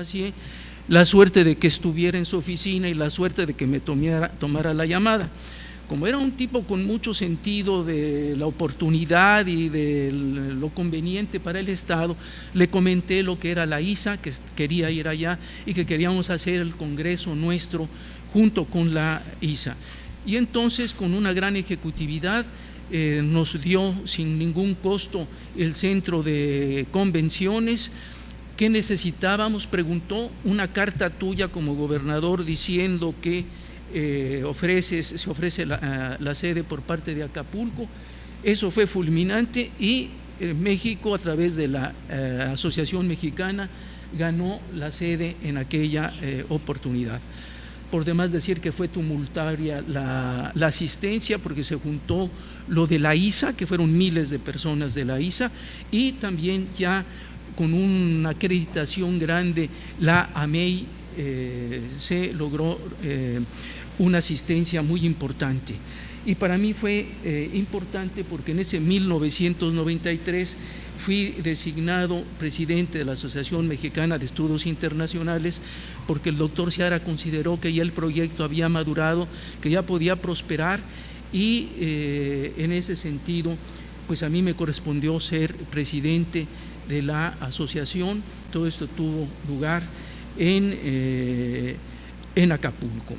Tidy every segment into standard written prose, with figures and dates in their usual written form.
Macié, la suerte de que estuviera en su oficina y la suerte de que me tomara la llamada. Como era un tipo con mucho sentido de la oportunidad y de lo conveniente para el Estado, le comenté lo que era la ISA, que quería ir allá y que queríamos hacer el congreso nuestro junto con la ISA. Y entonces, con una gran ejecutividad, nos dio sin ningún costo el centro de convenciones. ¿Qué necesitábamos? Preguntó. Una carta tuya como gobernador diciendo que se ofrece la sede por parte de Acapulco. Eso fue fulminante y México, a través de la Asociación Mexicana, ganó la sede en aquella oportunidad. Por demás decir que fue tumultuaria la asistencia, porque se juntó lo de la ISA, que fueron miles de personas de la ISA, y también ya con una acreditación grande, la AMEI, se logró una asistencia muy importante. Y para mí fue importante porque en ese 1993 fui designado presidente de la Asociación Mexicana de Estudios Internacionales, porque el doctor Seara consideró que ya el proyecto había madurado, que ya podía prosperar, y en ese sentido, pues a mí me correspondió ser presidente de la asociación. Todo esto tuvo lugar en Acapulco.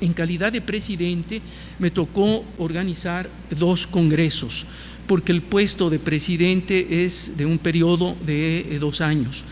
En calidad de presidente me tocó organizar 2 congresos, porque el puesto de presidente es de un periodo de 2 años.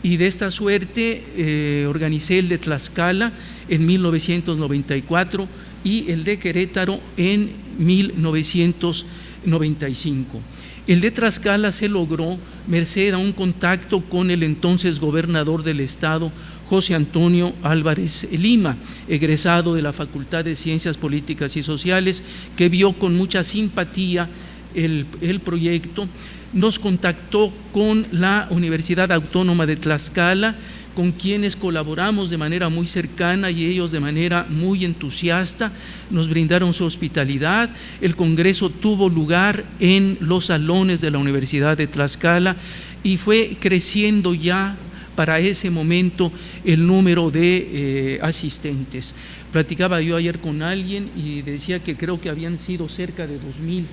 Y de esta suerte organicé el de Tlaxcala en 1994 y el de Querétaro en 1995. El de Tlaxcala se logró merced a un contacto con el entonces gobernador del estado, José Antonio Álvarez Lima, egresado de la Facultad de Ciencias Políticas y Sociales, que vio con mucha simpatía el proyecto. Nos contactó con la Universidad Autónoma de Tlaxcala, con quienes colaboramos de manera muy cercana y ellos de manera muy entusiasta, nos brindaron su hospitalidad. El congreso tuvo lugar en los salones de la Universidad de Tlaxcala y fue creciendo ya para ese momento el número de asistentes. Platicaba yo ayer con alguien y decía que creo que habían sido cerca de 2,000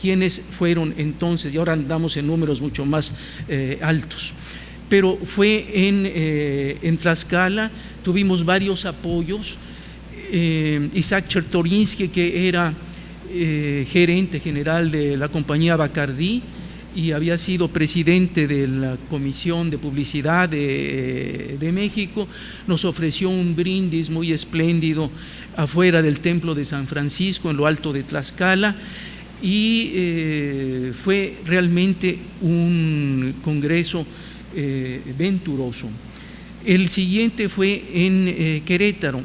quienes fueron entonces, y ahora andamos en números mucho más altos. Pero fue en Tlaxcala, tuvimos varios apoyos. Isaac Chertorinsky, que era gerente general de la compañía Bacardí y había sido presidente de la Comisión de Publicidad de México, nos ofreció un brindis muy espléndido afuera del Templo de San Francisco, en lo alto de Tlaxcala, y fue realmente un congreso venturoso. El siguiente fue en Querétaro.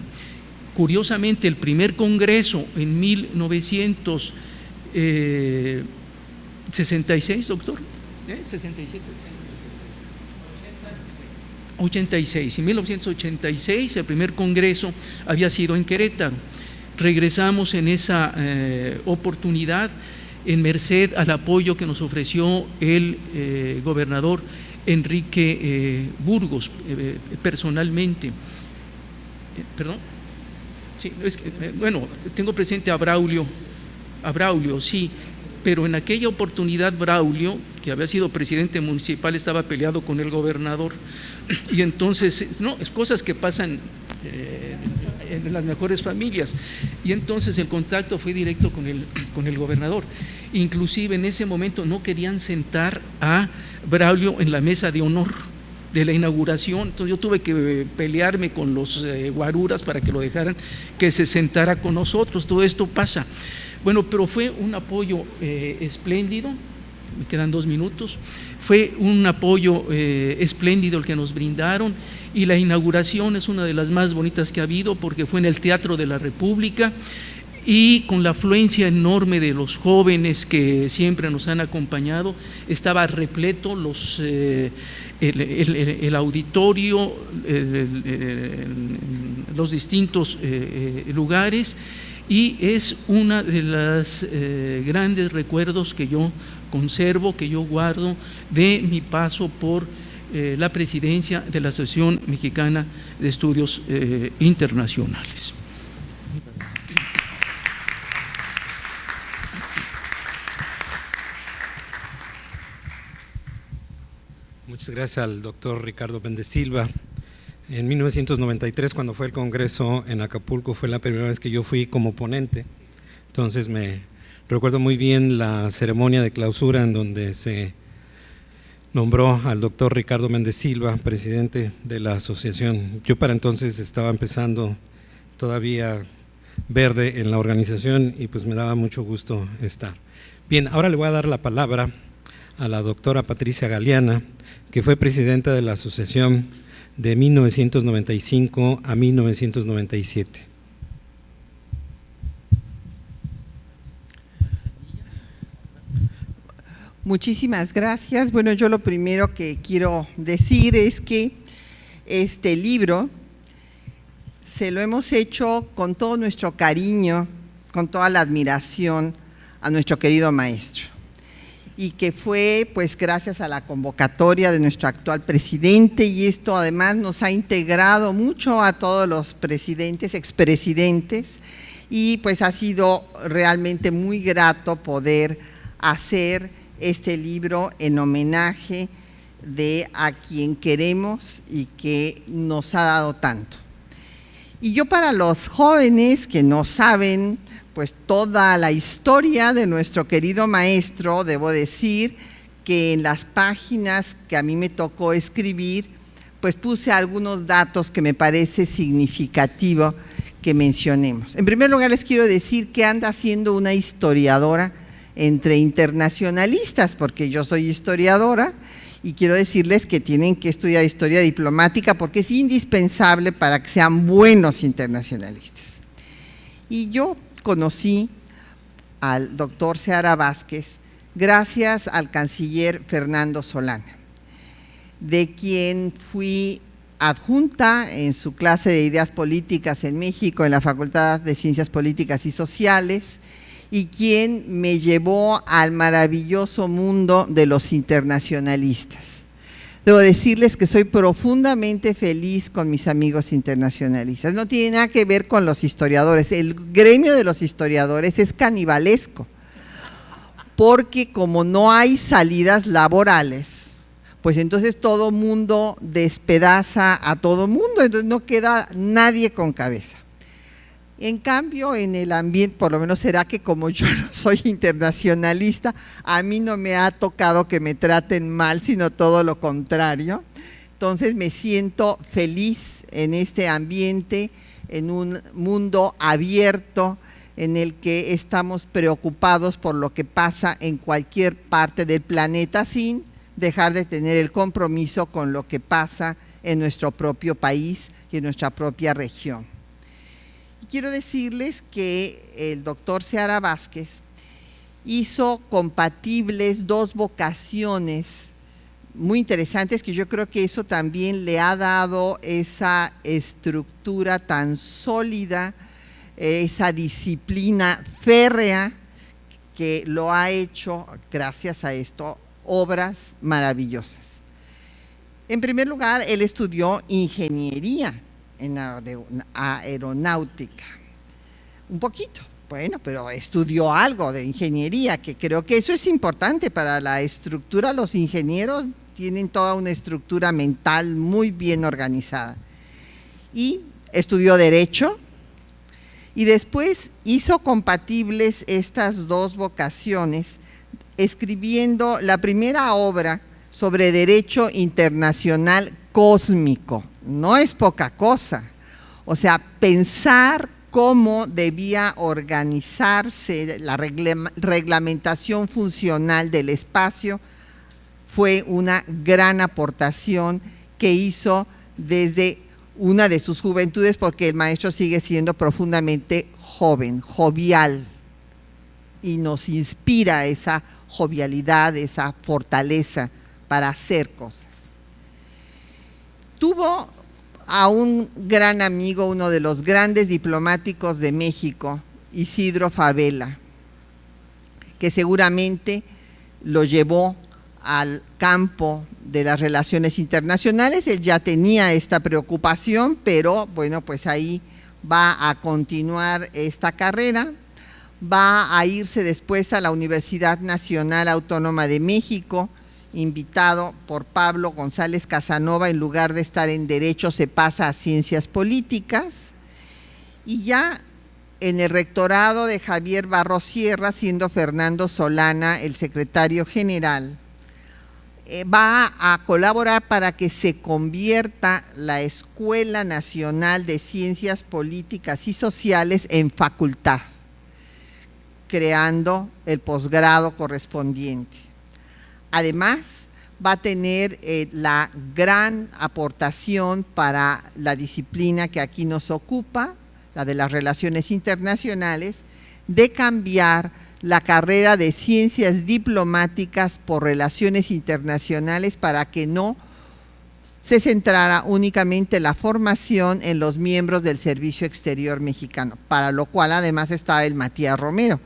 Curiosamente, el primer congreso en 1966, doctor, 67, 86. En 1986 el primer congreso había sido en Querétaro. Regresamos en esa oportunidad en merced al apoyo que nos ofreció el gobernador Enrique Burgos personalmente. Perdón. Sí, bueno, tengo presente a Braulio, sí, pero en aquella oportunidad Braulio, que había sido presidente municipal, estaba peleado con el gobernador, y entonces, no, es cosas que pasan en las mejores familias, y entonces el contacto fue directo con el gobernador. Inclusive en ese momento no querían sentar a Braulio en la mesa de honor de la inauguración, entonces yo tuve que pelearme con los guaruras para que lo dejaran que se sentara con nosotros. Todo esto pasa. Bueno, pero fue un apoyo espléndido. Me quedan 2 minutos. Fue un apoyo espléndido el que nos brindaron, y la inauguración es una de las más bonitas que ha habido, porque fue en el Teatro de la República, y con la afluencia enorme de los jóvenes que siempre nos han acompañado. Estaba repleto el auditorio, los distintos lugares, y es una de las grandes recuerdos que yo conservo, que yo guardo de mi paso por la presidencia de la Asociación Mexicana de Estudios Internacionales. Muchas gracias al doctor Ricardo Méndez Silva. En 1993, cuando fue el Congreso en Acapulco, fue la primera vez que yo fui como ponente. Entonces me recuerdo muy bien la ceremonia de clausura en donde se nombró al doctor Ricardo Méndez Silva, presidente de la asociación. Yo para entonces estaba empezando todavía verde en la organización y pues me daba mucho gusto estar. Bien, ahora le voy a dar la palabra a la doctora Patricia Galeana, que fue presidenta de la asociación de 1995 a 1997. Muchísimas gracias. Bueno, yo lo primero que quiero decir es que este libro se lo hemos hecho con todo nuestro cariño, con toda la admiración a nuestro querido maestro, y que fue pues gracias a la convocatoria de nuestro actual presidente, y esto además nos ha integrado mucho a todos los presidentes, expresidentes, y pues ha sido realmente muy grato poder hacer este libro en homenaje a quien queremos y que nos ha dado tanto. Y yo, para los jóvenes que no saben pues toda la historia de nuestro querido maestro, debo decir que en las páginas que a mí me tocó escribir, pues puse algunos datos que me parece significativo que mencionemos. En primer lugar, les quiero decir que anda siendo una historiadora entre internacionalistas, porque yo soy historiadora, y quiero decirles que tienen que estudiar historia diplomática porque es indispensable para que sean buenos internacionalistas. Y yo conocí al doctor Seara Vázquez gracias al canciller Fernando Solana, de quien fui adjunta en su clase de ideas políticas en México, en la Facultad de Ciencias Políticas y Sociales, y quien me llevó al maravilloso mundo de los internacionalistas. Debo decirles que soy profundamente feliz con mis amigos internacionalistas. No tiene nada que ver con los historiadores. El gremio de los historiadores es canibalesco, porque como no hay salidas laborales, pues entonces todo mundo despedaza a todo mundo, entonces no queda nadie con cabeza. En cambio, en el ambiente, por lo menos será que como yo no soy internacionalista, a mí no me ha tocado que me traten mal, sino todo lo contrario. Entonces me siento feliz en este ambiente, en un mundo abierto, en el que estamos preocupados por lo que pasa en cualquier parte del planeta, sin dejar de tener el compromiso con lo que pasa en nuestro propio país y en nuestra propia región. Quiero decirles que el doctor Seara Vázquez hizo compatibles dos vocaciones muy interesantes, que yo creo que eso también le ha dado esa estructura tan sólida, esa disciplina férrea, que lo ha hecho, gracias a esto, obras maravillosas. En primer lugar, él estudió ingeniería en aeronáutica, un poquito, bueno, pero estudió algo de ingeniería, que creo que eso es importante para la estructura. Los ingenieros tienen toda una estructura mental muy bien organizada. Y estudió Derecho, y después hizo compatibles estas dos vocaciones, escribiendo la primera obra sobre Derecho Internacional Cósmico. No es poca cosa. O sea, pensar cómo debía organizarse la reglamentación funcional del espacio fue una gran aportación que hizo desde una de sus juventudes, porque el maestro sigue siendo profundamente joven, jovial, y nos inspira esa jovialidad, esa fortaleza para hacer cosas. Tuvo a un gran amigo, uno de los grandes diplomáticos de México, Isidro Fabela, que seguramente lo llevó al campo de las relaciones internacionales. Él ya tenía esta preocupación, pero bueno, pues ahí va a continuar esta carrera. Va a irse después a la Universidad Nacional Autónoma de México, invitado por Pablo González Casanova. En lugar de estar en Derecho, se pasa a Ciencias Políticas, y ya en el rectorado de Javier Barros Sierra, siendo Fernando Solana el secretario general, va a colaborar para que se convierta la Escuela Nacional de Ciencias Políticas y Sociales en facultad, creando el posgrado correspondiente. Además, va a tener la gran aportación para la disciplina que aquí nos ocupa, la de las relaciones internacionales, de cambiar la carrera de Ciencias Diplomáticas por Relaciones Internacionales para que no se centrara únicamente la formación en los miembros del Servicio Exterior mexicano, para lo cual además estaba el Matías Romero.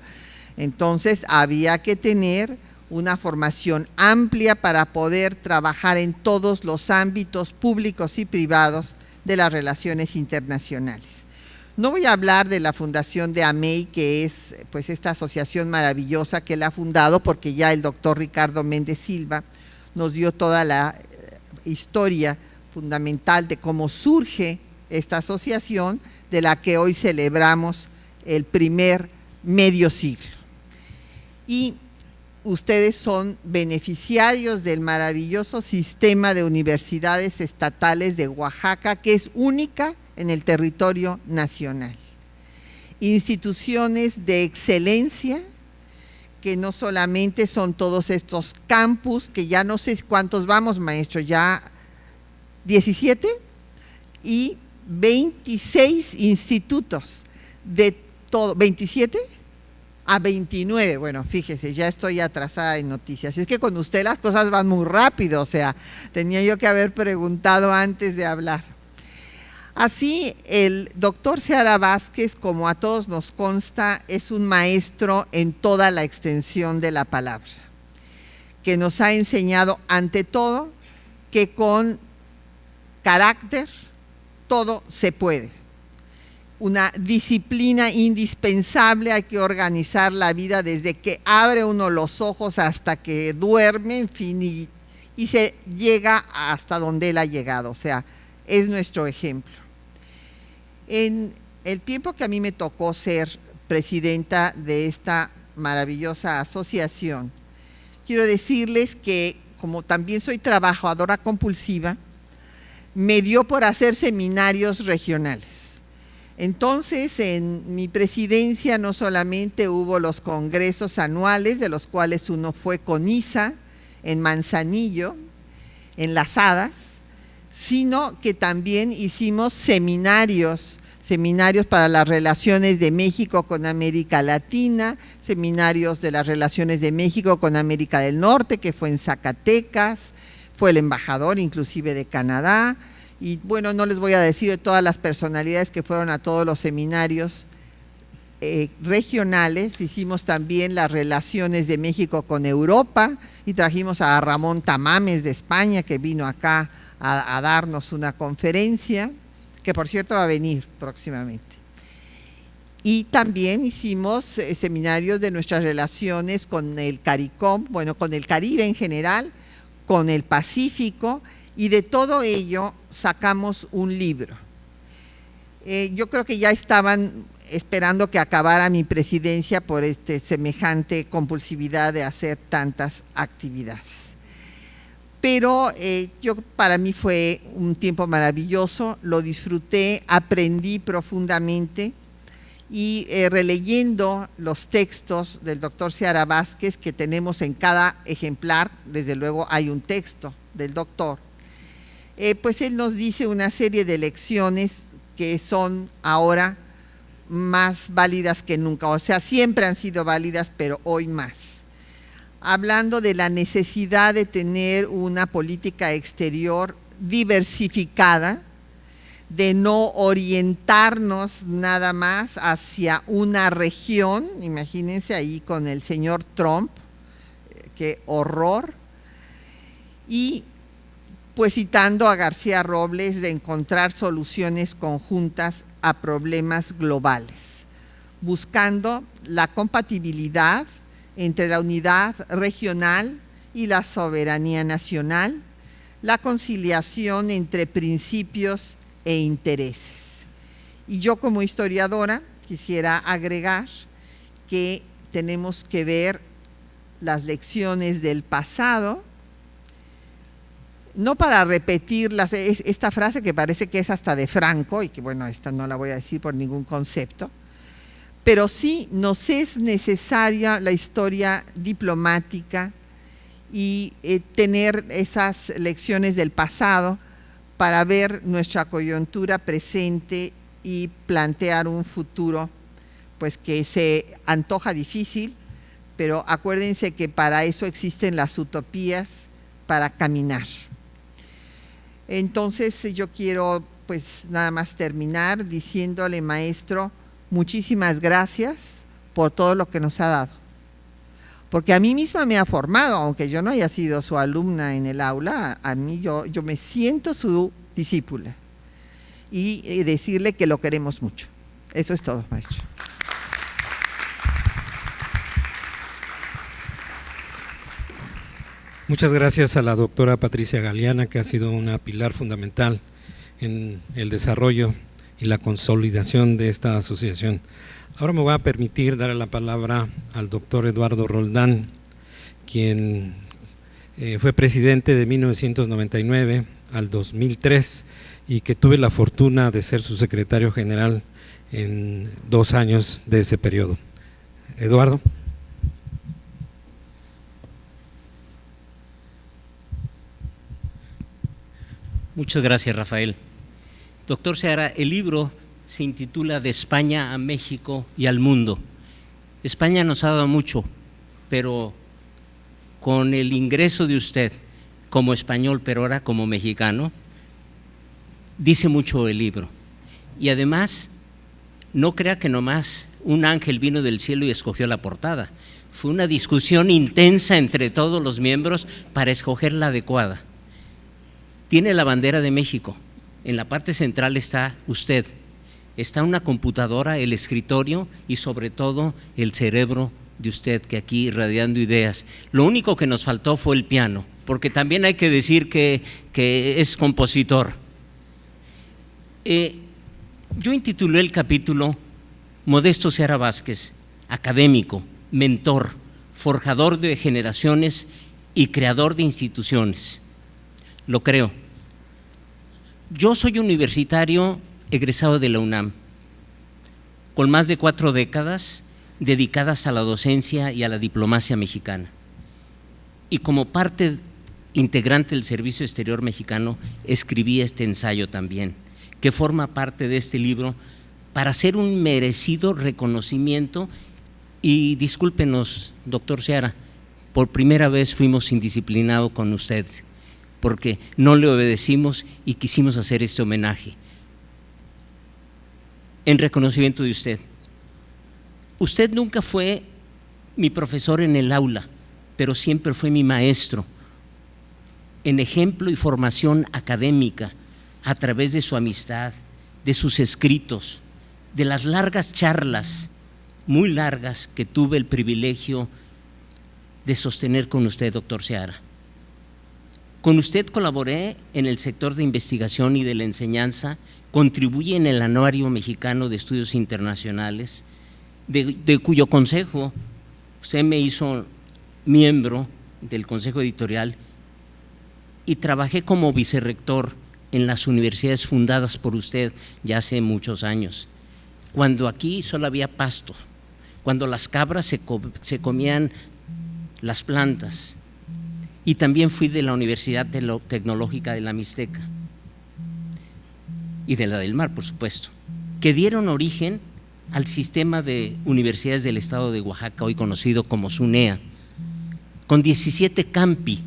Entonces había que tener una formación amplia para poder trabajar en todos los ámbitos públicos y privados de las relaciones internacionales. No voy a hablar de la fundación de AMEI, que es pues esta asociación maravillosa que él ha fundado, porque ya el doctor Ricardo Méndez Silva nos dio toda la historia fundamental de cómo surge esta asociación, de la que hoy celebramos el primer medio siglo. Y ustedes son beneficiarios del maravilloso sistema de universidades estatales de Oaxaca, que es única en el territorio nacional. Instituciones de excelencia, que no solamente son todos estos campus, que ya no sé cuántos vamos, maestro, ya 17 y 26 institutos de todo, 27 a 29, bueno, fíjese, ya estoy atrasada en noticias. Es que con usted las cosas van muy rápido, o sea, tenía yo que haber preguntado antes de hablar. Así, el doctor Seara Vázquez, como a todos nos consta, es un maestro en toda la extensión de la palabra, que nos ha enseñado ante todo que con carácter todo se puede. Una disciplina indispensable, hay que organizar la vida desde que abre uno los ojos hasta que duerme, en fin, y se llega hasta donde él ha llegado, o sea, es nuestro ejemplo. En el tiempo que a mí me tocó ser presidenta de esta maravillosa asociación, quiero decirles que, como también soy trabajadora compulsiva, me dio por hacer seminarios regionales. Entonces, en mi presidencia no solamente hubo los congresos anuales, de los cuales uno fue con ISA, en Manzanillo, en Las Hadas, sino que también hicimos seminarios para las relaciones de México con América Latina, seminarios de las relaciones de México con América del Norte, que fue en Zacatecas, fue el embajador inclusive de Canadá, y bueno, no les voy a decir de todas las personalidades que fueron a todos los seminarios regionales. Hicimos también las relaciones de México con Europa, y trajimos a Ramón Tamames de España, que vino acá a darnos una conferencia, que por cierto va a venir próximamente. Y también hicimos seminarios de nuestras relaciones con el CARICOM, bueno, con el Caribe en general, con el Pacífico, y de todo ello sacamos un libro. Yo creo que ya estaban esperando que acabara mi presidencia por semejante compulsividad de hacer tantas actividades. Pero para mí fue un tiempo maravilloso, lo disfruté, aprendí profundamente, y releyendo los textos del doctor Seara Vázquez, que tenemos en cada ejemplar, desde luego hay un texto del doctor, pues él nos dice una serie de lecciones que son ahora más válidas que nunca, o sea, siempre han sido válidas, pero hoy más. Hablando de la necesidad de tener una política exterior diversificada, de no orientarnos nada más hacia una región. Imagínense ahí con el señor Trump, qué horror, y pues citando a García Robles, de encontrar soluciones conjuntas a problemas globales, buscando la compatibilidad entre la unidad regional y la soberanía nacional, la conciliación entre principios e intereses. Y yo como historiadora quisiera agregar que tenemos que ver las lecciones del pasado, no para repetir esta frase que parece que es hasta de Franco, y que bueno, esta no la voy a decir por ningún concepto, pero sí nos es necesaria la historia diplomática y tener esas lecciones del pasado para ver nuestra coyuntura presente y plantear un futuro pues que se antoja difícil, pero acuérdense que para eso existen las utopías, para caminar. Entonces yo quiero pues nada más terminar diciéndole, maestro, muchísimas gracias por todo lo que nos ha dado, porque a mí misma me ha formado, aunque yo no haya sido su alumna en el aula, a mí yo me siento su discípula, y decirle que lo queremos mucho. Eso es todo, maestro. Muchas gracias a la doctora Patricia Galeana, que ha sido una pilar fundamental en el desarrollo y la consolidación de esta asociación. Ahora me voy a permitir darle la palabra al doctor Eduardo Roldán, quien fue presidente de 1999 al 2003 y que tuve la fortuna de ser su secretario general en 2 años de ese periodo. Eduardo. Muchas gracias, Rafael. Doctor Seara, el libro se intitula De España a México y al mundo. España nos ha dado mucho, pero con el ingreso de usted como español, pero ahora como mexicano, dice mucho el libro. Y además, no crea que nomás un ángel vino del cielo y escogió la portada. Fue una discusión intensa entre todos los miembros para escoger la adecuada. Tiene la bandera de México, en la parte central está usted, está una computadora, el escritorio y sobre todo el cerebro de usted, que aquí irradiando ideas. Lo único que nos faltó fue el piano, porque también hay que decir que es compositor. Yo intitulé el capítulo Modesto Seara Vázquez, académico, mentor, forjador de generaciones y creador de instituciones. Lo creo. Yo soy universitario egresado de la UNAM, con más de 4 décadas dedicadas a la docencia y a la diplomacia mexicana. Y como parte integrante del Servicio Exterior Mexicano, escribí este ensayo también, que forma parte de este libro para hacer un merecido reconocimiento. Y discúlpenos, doctor Seara, por primera vez fuimos indisciplinados con usted, porque no le obedecimos y quisimos hacer este homenaje en reconocimiento de usted. Usted nunca fue mi profesor en el aula, pero siempre fue mi maestro en ejemplo y formación académica a través de su amistad, de sus escritos, de las largas charlas, muy largas, que tuve el privilegio de sostener con usted, doctor Seara. Con usted colaboré en el sector de investigación y de la enseñanza, contribuí en el Anuario Mexicano de Estudios Internacionales, de cuyo consejo usted me hizo miembro del consejo editorial, y trabajé como vicerrector en las universidades fundadas por usted ya hace muchos años, cuando aquí solo había pasto, cuando las cabras se comían las plantas. Y también fui de la Universidad Tecnológica de la Mixteca y de la del Mar, por supuesto, que dieron origen al sistema de universidades del estado de Oaxaca, hoy conocido como SUNEA, con 17 campi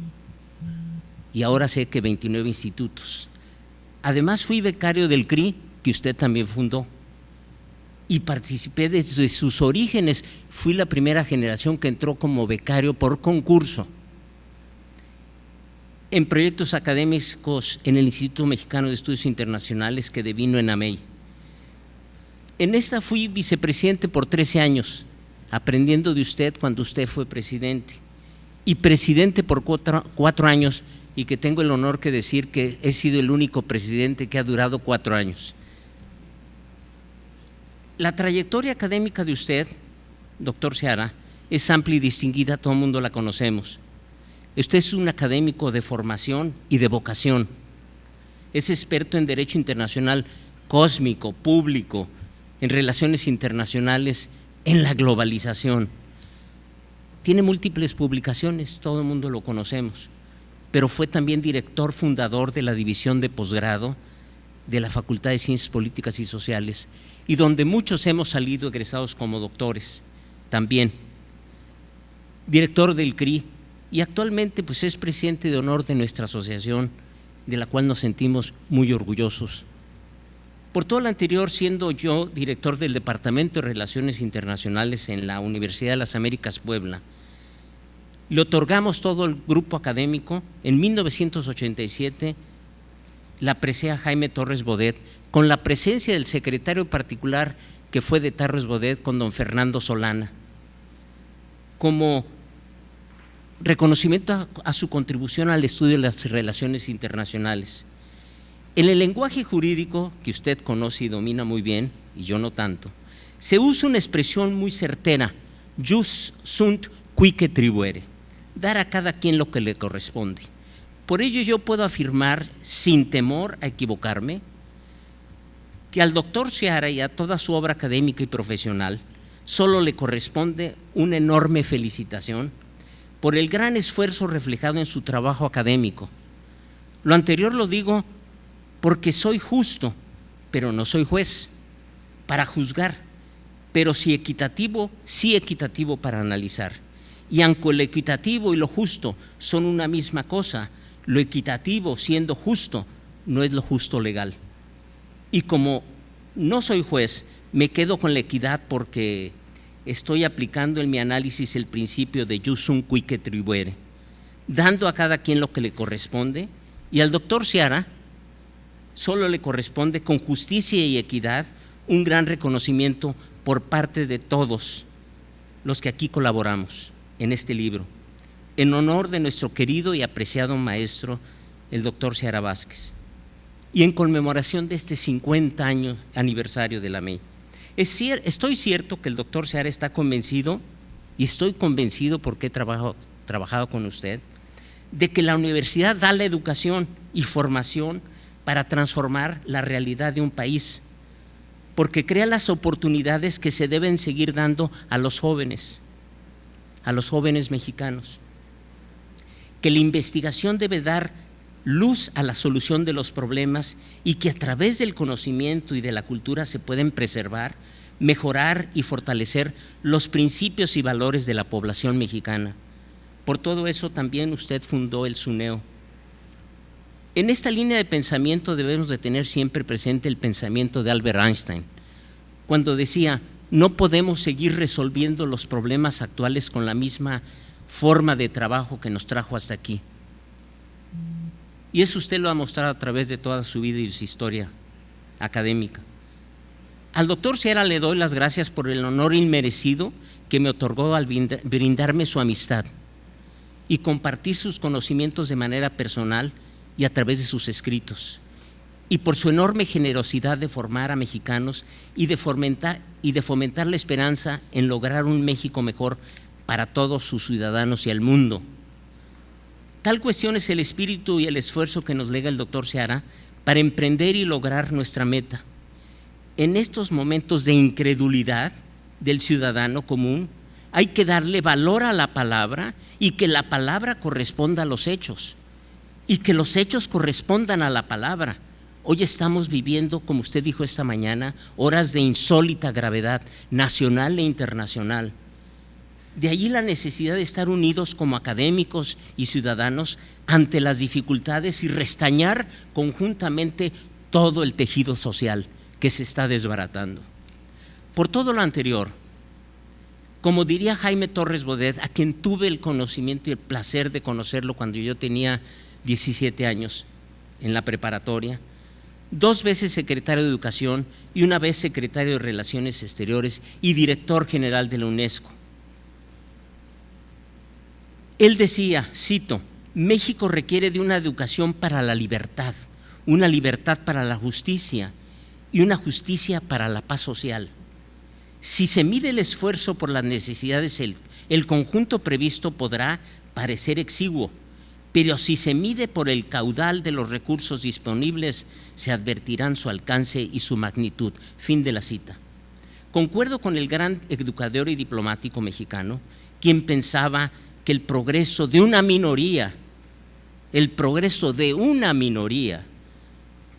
y ahora sé que 29 institutos. Además fui becario del CRI, que usted también fundó, y participé desde sus orígenes. Fui la primera generación que entró como becario por concurso. en proyectos académicos en el Instituto Mexicano de Estudios Internacionales que devino en AMEI. En esta fui vicepresidente por 13 años, aprendiendo de usted cuando usted fue presidente, y presidente por 4 años, y que tengo el honor de decir que he sido el único presidente que ha durado 4 años. La trayectoria académica de usted, doctor Seara, es amplia y distinguida, todo el mundo la conocemos. Usted es un académico de formación y de vocación. Es experto en Derecho Internacional cósmico, público, en relaciones internacionales, en la globalización. Tiene múltiples publicaciones, todo el mundo lo conocemos, pero fue también director fundador de la División de Posgrado de la Facultad de Ciencias Políticas y Sociales, y donde muchos hemos salido egresados como doctores también. Director del CRI, y actualmente pues es presidente de honor de nuestra asociación, de la cual nos sentimos muy orgullosos. Por todo lo anterior, siendo yo director del Departamento de Relaciones Internacionales en la Universidad de las Américas Puebla, le otorgamos todo el grupo académico. En 1987 la presea Jaime Torres Bodet, con la presencia del secretario particular que fue de Torres Bodet, con don Fernando Solana, como reconocimiento a su contribución al estudio de las relaciones internacionales. En el lenguaje jurídico, que usted conoce y domina muy bien, y yo no tanto, se usa una expresión muy certera: jus sunt quique tribuere, dar a cada quien lo que le corresponde. Por ello yo puedo afirmar, sin temor a equivocarme, que al doctor Seara y a toda su obra académica y profesional solo le corresponde una enorme felicitación por el gran esfuerzo reflejado en su trabajo académico. Lo anterior lo digo porque soy justo, pero no soy juez para juzgar, pero sí equitativo para analizar. Y aunque lo equitativo y lo justo son una misma cosa, lo equitativo, siendo justo, no es lo justo legal. Y como no soy juez, me quedo con la equidad porque estoy aplicando en mi análisis el principio de jus sunt quique tribuere, dando a cada quien lo que le corresponde, y al doctor Seara solo le corresponde, con justicia y equidad, un gran reconocimiento por parte de todos los que aquí colaboramos en este libro, en honor de nuestro querido y apreciado maestro, el doctor Seara Vázquez, y en conmemoración de este 50 años aniversario de la MEI. Estoy cierto que el doctor Seara está convencido, y estoy convencido porque he trabajado con usted, de que la universidad da la educación y formación para transformar la realidad de un país, porque crea las oportunidades que se deben seguir dando a los jóvenes mexicanos, que la investigación debe dar luz a la solución de los problemas y que a través del conocimiento y de la cultura se pueden preservar, mejorar y fortalecer los principios y valores de la población mexicana. Por todo eso también usted fundó el SUNEO. En esta línea de pensamiento debemos de tener siempre presente el pensamiento de Albert Einstein, cuando decía: no podemos seguir resolviendo los problemas actuales con la misma forma de trabajo que nos trajo hasta aquí. Y eso usted lo ha mostrado a través de toda su vida y su historia académica. Al doctor Seara le doy las gracias por el honor inmerecido que me otorgó al brindarme su amistad y compartir sus conocimientos de manera personal y a través de sus escritos, y por su enorme generosidad de formar a mexicanos y de fomentar la esperanza en lograr un México mejor para todos sus ciudadanos y el mundo. Tal cuestión es el espíritu y el esfuerzo que nos lega el doctor Seara para emprender y lograr nuestra meta. En estos momentos de incredulidad del ciudadano común, hay que darle valor a la palabra y que la palabra corresponda a los hechos y que los hechos correspondan a la palabra. Hoy estamos viviendo, como usted dijo esta mañana, horas de insólita gravedad nacional e internacional. De allí la necesidad de estar unidos como académicos y ciudadanos ante las dificultades y restañar conjuntamente todo el tejido social que se está desbaratando. Por todo lo anterior, como diría Jaime Torres Bodet, a quien tuve el conocimiento y el placer de conocerlo cuando yo tenía 17 años en la preparatoria, 2 veces secretario de Educación y 1 vez secretario de Relaciones Exteriores y director general de la UNESCO. Él decía, cito, México requiere de una educación para la libertad, una libertad para la justicia y una justicia para la paz social. Si se mide el esfuerzo por las necesidades, el conjunto previsto podrá parecer exiguo, pero si se mide por el caudal de los recursos disponibles, se advertirán su alcance y su magnitud. Fin de la cita. Concuerdo con el gran educador y diplomático mexicano, quien pensaba que el progreso de una minoría,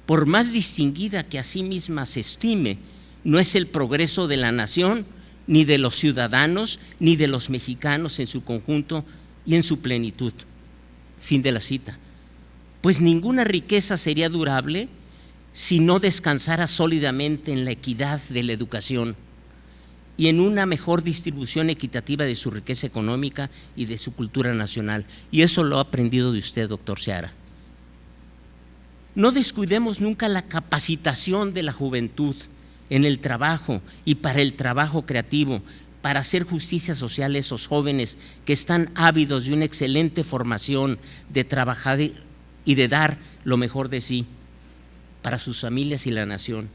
por más distinguida que a sí misma se estime, no es el progreso de la nación, ni de los ciudadanos, ni de los mexicanos en su conjunto y en su plenitud. Fin de la cita. Pues ninguna riqueza sería durable si no descansara sólidamente en la equidad de la educación y en una mejor distribución equitativa de su riqueza económica y de su cultura nacional. Y eso lo he aprendido de usted, doctor Seara. No descuidemos nunca la capacitación de la juventud en el trabajo y para el trabajo creativo, para hacer justicia social a esos jóvenes que están ávidos de una excelente formación, de trabajar y de dar lo mejor de sí para sus familias y la nación.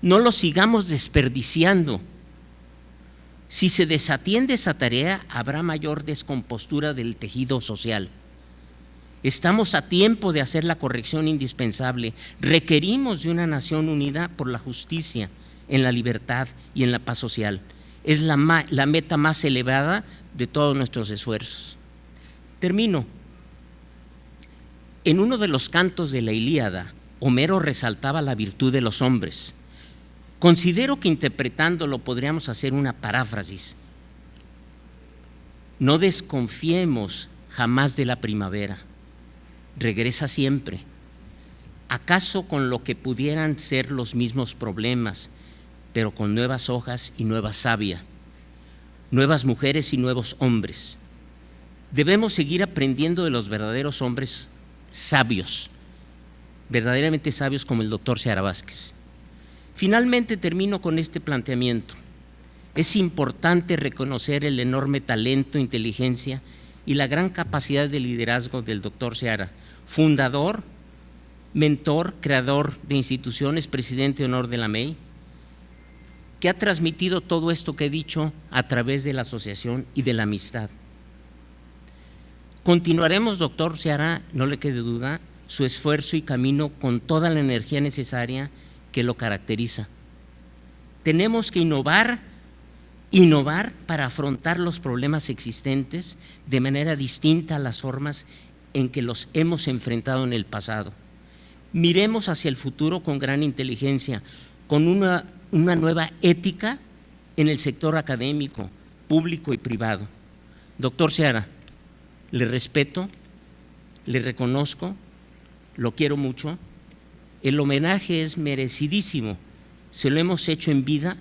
No los sigamos desperdiciando. Si se desatiende esa tarea, habrá mayor descompostura del tejido social. Estamos a tiempo de hacer la corrección indispensable. Requerimos de una nación unida por la justicia, en la libertad y en la paz social. Es la meta más elevada de todos nuestros esfuerzos. Termino. En uno de los cantos de la Ilíada, Homero resaltaba la virtud de los hombres. Considero que interpretándolo podríamos hacer una paráfrasis. No desconfiemos jamás de la primavera. Regresa siempre, acaso con lo que pudieran ser los mismos problemas, pero con nuevas hojas y nueva savia, nuevas mujeres y nuevos hombres. Debemos seguir aprendiendo de los verdaderos hombres sabios, verdaderamente sabios como el doctor Seara Vázquez. Finalmente termino con este planteamiento. Es importante reconocer el enorme talento, inteligencia y la gran capacidad de liderazgo del doctor Seara, fundador, mentor, creador de instituciones, presidente de honor de la MEI, que ha transmitido todo esto que he dicho a través de la asociación y de la amistad. Continuaremos, doctor Seara, no le quede duda, su esfuerzo y camino con toda la energía necesaria que lo caracteriza. Tenemos que innovar para afrontar los problemas existentes de manera distinta a las formas en que los hemos enfrentado en el pasado. Miremos hacia el futuro con gran inteligencia, con una nueva ética en el sector académico, público y privado. Doctor Seara, le respeto, le reconozco, lo quiero mucho. El homenaje es merecidísimo, se lo hemos hecho en vida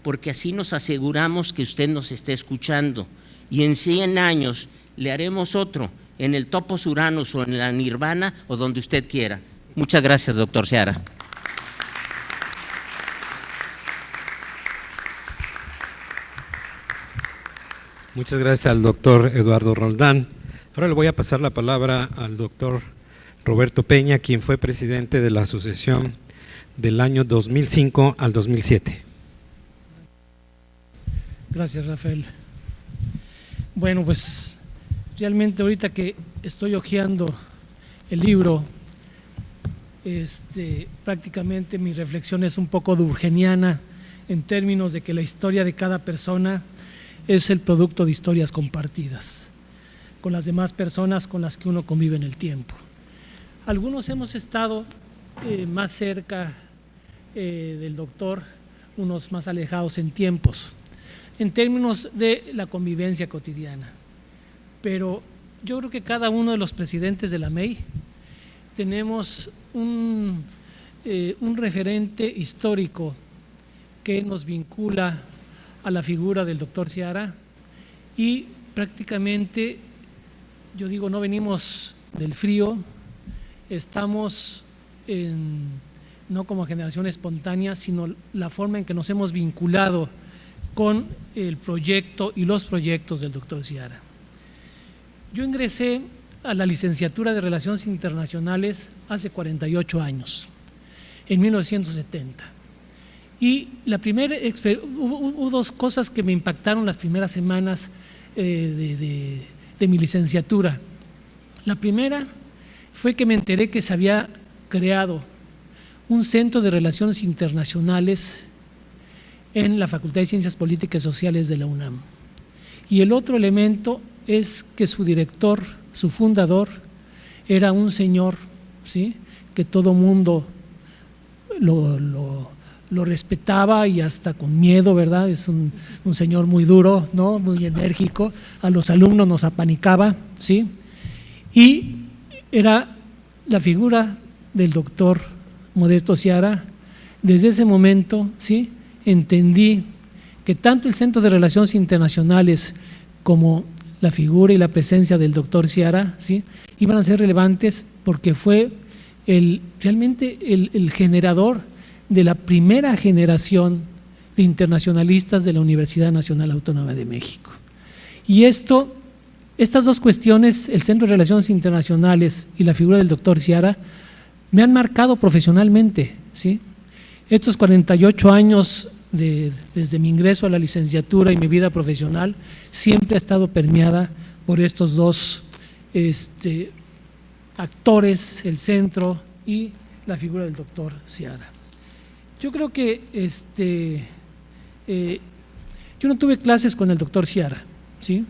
porque así nos aseguramos que usted nos está escuchando y en 100 años le haremos otro en el Topos Uranus o en la Nirvana o donde usted quiera. Muchas gracias, doctor Seara. Muchas gracias al doctor Eduardo Roldán. Ahora le voy a pasar la palabra al doctor Roberto Peña, quien fue presidente de la asociación del año 2005 al 2007. Gracias, Rafael. Bueno, pues realmente ahorita que estoy hojeando el libro, prácticamente mi reflexión es un poco durkheimiana en términos de que la historia de cada persona es el producto de historias compartidas con las demás personas con las que uno convive en el tiempo. Algunos hemos estado más cerca del doctor, unos más alejados en tiempos, en términos de la convivencia cotidiana. Pero yo creo que cada uno de los presidentes de la MEI tenemos un referente histórico que nos vincula a la figura del doctor Seara y prácticamente, yo digo, no venimos del frío, estamos no como generación espontánea, sino la forma en que nos hemos vinculado con el proyecto y los proyectos del doctor Seara. Yo ingresé a la licenciatura de Relaciones Internacionales hace 48 años, en 1970. Y hubo dos cosas que me impactaron las primeras semanas de mi licenciatura. La primera fue que me enteré que se había creado un centro de relaciones internacionales en la Facultad de Ciencias Políticas y Sociales de la UNAM. Y el otro elemento es que su director, su fundador, era un señor, ¿sí?, que todo mundo lo respetaba y hasta con miedo, ¿verdad? Es un señor muy duro, ¿no?, muy enérgico, a los alumnos nos apanicaba, ¿sí? Y era la figura del doctor Modesto Seara. Desde ese momento, ¿sí?, entendí que tanto el Centro de Relaciones Internacionales como la figura y la presencia del doctor Seara, ¿sí?, iban a ser relevantes porque fue realmente el generador de la primera generación de internacionalistas de la Universidad Nacional Autónoma de México. Y estas dos cuestiones, el Centro de Relaciones Internacionales y la figura del doctor Seara, me han marcado profesionalmente, ¿sí? Estos 48 años desde mi ingreso a la licenciatura y mi vida profesional siempre ha estado permeada por estos dos actores, el centro y la figura del doctor Seara. Yo creo que yo no tuve clases con el doctor Seara, ¿sí?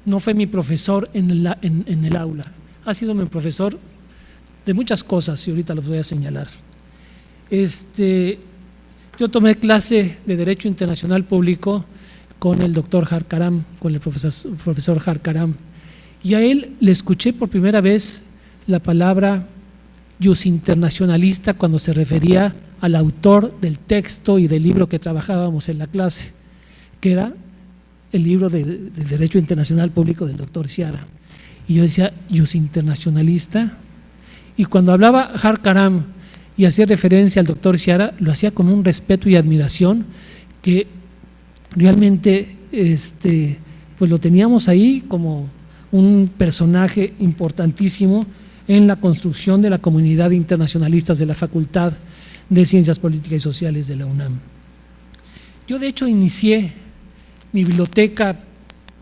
No fue mi profesor en el aula, ha sido mi profesor de muchas cosas y ahorita los voy a señalar. Yo tomé clase de Derecho Internacional Público con el doctor Harkaram, con el profesor Harkaram, y a él le escuché por primera vez la palabra jus internacionalista cuando se refería al autor del texto y del libro que trabajábamos en la clase, que era el libro de Derecho Internacional Público del doctor Seara. Y yo decía, jus internacionalista, y cuando hablaba Harkaram y hacía referencia al doctor Seara, lo hacía con un respeto y admiración que realmente pues lo teníamos ahí como un personaje importantísimo en la construcción de la comunidad de internacionalistas de la Facultad de Ciencias Políticas y Sociales de la UNAM. Yo de hecho inicié mi biblioteca,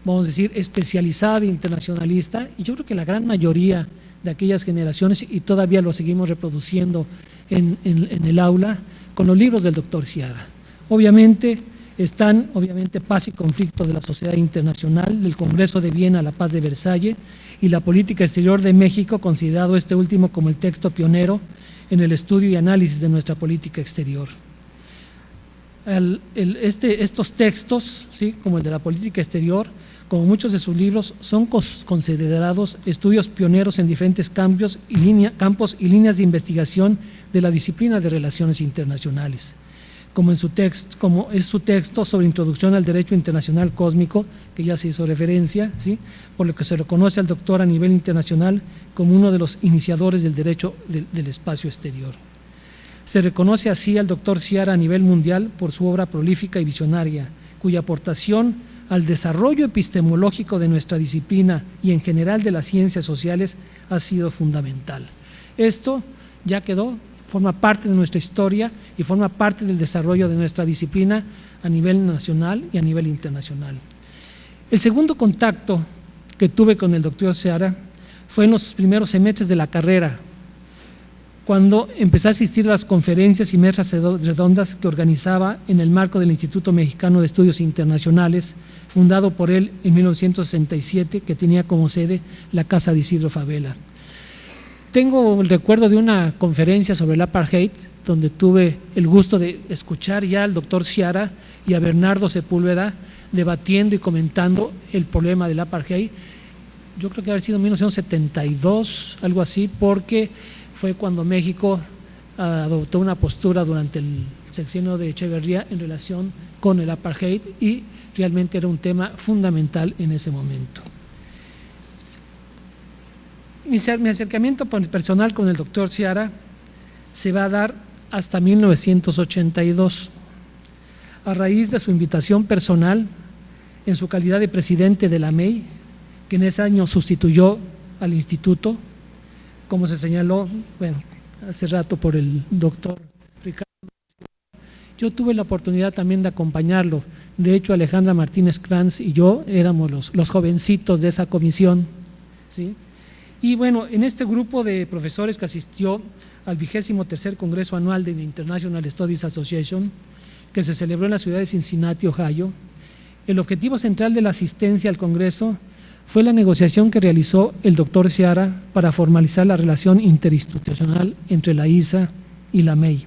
vamos a decir, especializada de internacionalista, y yo creo que la gran mayoría de aquellas generaciones, y todavía lo seguimos reproduciendo en el aula, con los libros del doctor Seara. Obviamente están Paz y Conflicto de la Sociedad Internacional, del Congreso de Viena, la Paz de Versalles, y la Política Exterior de México, considerado este último como el texto pionero en el estudio y análisis de nuestra política exterior. Estos textos, ¿sí?, como el de la política exterior, como muchos de sus libros, son considerados estudios pioneros en diferentes campos y líneas de investigación de la disciplina de relaciones internacionales, como es su texto sobre Introducción al Derecho Internacional Cósmico, que ya se hizo referencia, ¿sí?, por lo que se reconoce al doctor a nivel internacional como uno de los iniciadores del derecho del espacio exterior. Se reconoce así al doctor Seara a nivel mundial por su obra prolífica y visionaria, cuya aportación al desarrollo epistemológico de nuestra disciplina y en general de las ciencias sociales ha sido fundamental. Esto ya quedó, forma parte de nuestra historia y forma parte del desarrollo de nuestra disciplina a nivel nacional y a nivel internacional. El segundo contacto que tuve con el doctor Seara fue en los primeros semestres de la carrera, cuando empecé a asistir a las conferencias y mesas redondas que organizaba en el marco del Instituto Mexicano de Estudios Internacionales, fundado por él en 1967, que tenía como sede la Casa de Isidro Fabela. Tengo el recuerdo de una conferencia sobre el apartheid, donde tuve el gusto de escuchar ya al doctor Seara y a Bernardo Sepúlveda debatiendo y comentando el problema del apartheid. Yo creo que había sido en 1972, algo así, porque fue cuando México adoptó una postura durante el sexenio de Echeverría en relación con el apartheid, y realmente era un tema fundamental en ese momento. mi acercamiento personal con el doctor Seara se va a dar hasta 1982, a raíz de su invitación personal en su calidad de presidente de la MEI, que en ese año sustituyó al instituto, como se señaló, bueno, hace rato por el doctor Ricardo. Yo tuve la oportunidad también de acompañarlo. De hecho, Alejandra Martínez Kranz y yo éramos los jovencitos de esa comisión, ¿sí? Y bueno, en este grupo de profesores que asistió al 23º Congreso Anual de la International Studies Association, que se celebró en la ciudad de Cincinnati, Ohio, el objetivo central de la asistencia al Congreso fue la negociación que realizó el doctor Seara para formalizar la relación interinstitucional entre la ISA y la MEI,